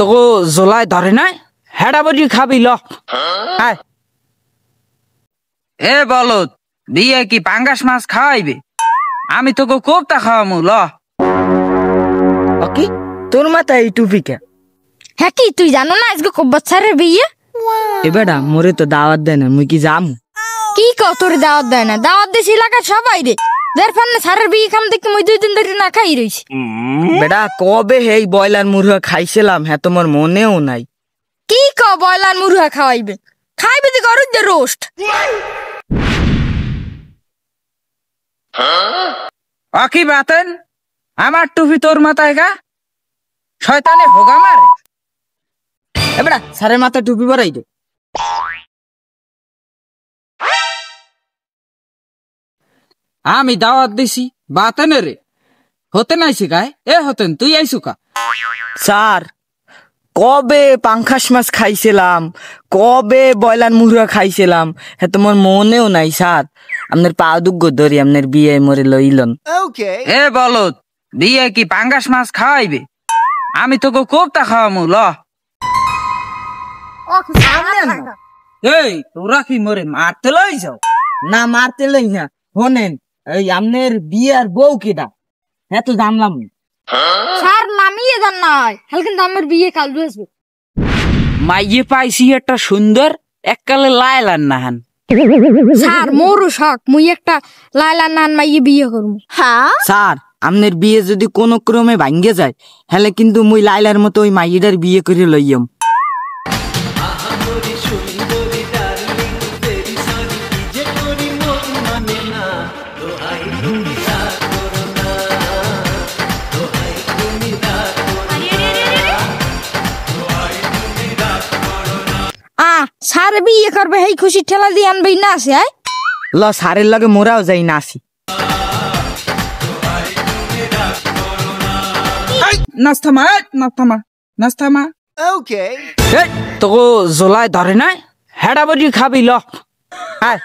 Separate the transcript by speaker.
Speaker 1: তোকে জোলাই ধরে নাই হেডা বডি খাবি ল আয়। এ বলত বিয়ে কি পাঙ্গাস মাছ খাওয়াইবে? আমি তোকে কোপ্তা খাওয়ামু ল।
Speaker 2: কি তোর মাথায় এই টুপি কে?
Speaker 3: হ্যাঁ কি তুই জানো না আজকে খুব বাচ্চারের বিয়ে?
Speaker 2: এ বেটা মোরে তো দাওয়াত দেয় না, মুই কি যাম?
Speaker 3: কি কও তোর দাওয়াত দেয় না? দাওয়াত দিস এলাকার সবাই রে। যার ফলে সারের বিয়ে খাম দেখে মুই 2 দিন ধরে না খাই রইছি।
Speaker 2: বেটা কবে এই বয়লার মুরগা খাইছিলাম হ্যাঁ তোমার মনেও নাই।
Speaker 3: কি কও বয়লার মুরগা খাওয়াইবে? খাইবে দি গরুর যে রোস্ট।
Speaker 1: অকি বাতেন আমার টুপি তোর মাথায় গা শয়তানে হোগা মারে।
Speaker 2: এ বেটা সারের মাথায় টুপি পরাই দে।
Speaker 1: আমি দাওয়াত দিছি বাতেনে রে হতে নাইছি গায়ে। এ হতেন তুই আইসু কা?
Speaker 2: স্যার কবে পাঙ্খাস মাছ খাইছিলাম, কবে বয়লার মুরগা খাইছিলাম হ্যাঁ তোমার মনেও নাই স্যার। আপনার পা দুগ্গ ধরি আপনার বিয়ে মরে লইলন।
Speaker 1: এ বলত বিয়ে কি পাঙ্গাস মাছ খাওয়াইবে? আমি তোকে কোপ্তা খাওয়ামু ল। এই তোরা কি মরে মারতে লই যাও?
Speaker 2: না মারতে লই না, শোনেন এই আপনার বিয়ার বউ কেডা হ্যাঁ তো জানলাম।
Speaker 3: স্যার নামিয়ে যান নাই হাল কিন্তু আমার বিয়ে কাল আসবে।
Speaker 1: মাইয়ে পাইছি একটা সুন্দর এককালে লায়লান নাহান।
Speaker 3: স্যার মোরও শখ মুই একটা লাইলা নান মাইয়ে বিয়ে করবো।
Speaker 2: স্যার আপনার বিয়ে যদি কোনো ক্রমে ভাঙ্গে যায় হলে কিন্তু মুই লাইলার মতো ওই মাইয়েটার বিয়ে করে লইয়াম।
Speaker 3: স্যার বিয়ে করবে এই খুশি ঠেলা দিয়ে আনবে না আসে।
Speaker 2: ল সারের লগে মোরাও যাই না আসি।
Speaker 1: নাস্তামা নাস্তামা নাস্তামা। তোকে জোলাই ধরে নাই হেডা বডি খাবি ল আয়।